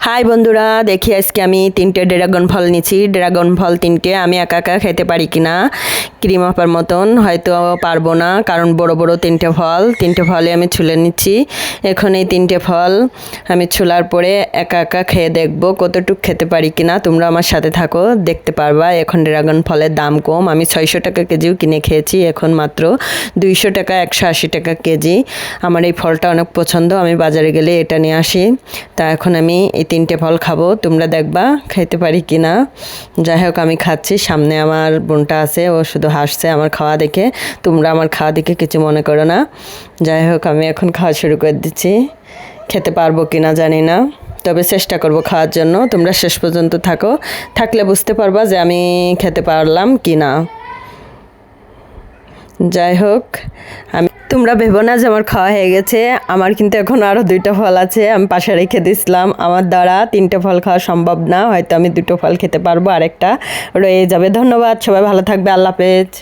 High বন্ধুরা, দেখি আজকে আমি 3টে ড্রাগন ফল নিচ্ছি। ড্রাগন ফল 3টে আমি একা একা খেতে পারি কিনা, ক্রিম আপার মতন হয়তো পারবো না, কারণ বড় বড় 3টে ফল। 3টে ফলে আমি ছুলে নিচ্ছি। এখন এই 3টে ফল আমি ছুলার পরে একা একা খেয়ে দেখবো কতটুকু খেতে পারি কিনা। তোমরা আমার সাথে থাকো, দেখতে পারবা। এখন ড্রাগন ফলের দাম কম, আমি 600 টাকা কেজিও কিনে খেয়েছি, এখন মাত্র 200 টাকা, 180 টাকা কেজি। আমার এই ফলটা অনেক পছন্দ, আমি বাজারে গেলে এটা নিয়ে আসি। তা এখন আমি এই 3টে ফল খাবো, তোমরা দেখবা খেতে পারি কি না। যাই হোক, আমি খাচ্ছি। সামনে আমার বোনটা আছে, ও শুধু হাসছে আমার খাওয়া দেখে। তোমরা আমার খাওয়া দেখে কিছু মনে করো না। যাই হোক, আমি এখন খাওয়া শুরু করে দিচ্ছি। খেতে পারবো কি না জানি না, তবে চেষ্টা করব খাওয়ার জন্য। তোমরা শেষ পর্যন্ত থাকলে বুঝতে পারবা যে আমি খেতে পারলাম কি না। যাই হোক, তোমরা ভেবো না যে আমার খাওয়া হয়ে গেছে, আমার কিন্তু এখন আরও 2টা ফল আছে, আমি পাশে রেখে দিয়েছিলাম। আমার দ্বারা 3টে ফল খাওয়া সম্ভব না, হয়তো আমি 2টো ফল খেতে পারবো, আরেকটা রয়ে যাবে। ধন্যবাদ, সবাই ভালো থাকবে, আল্লাহ হাফেজ।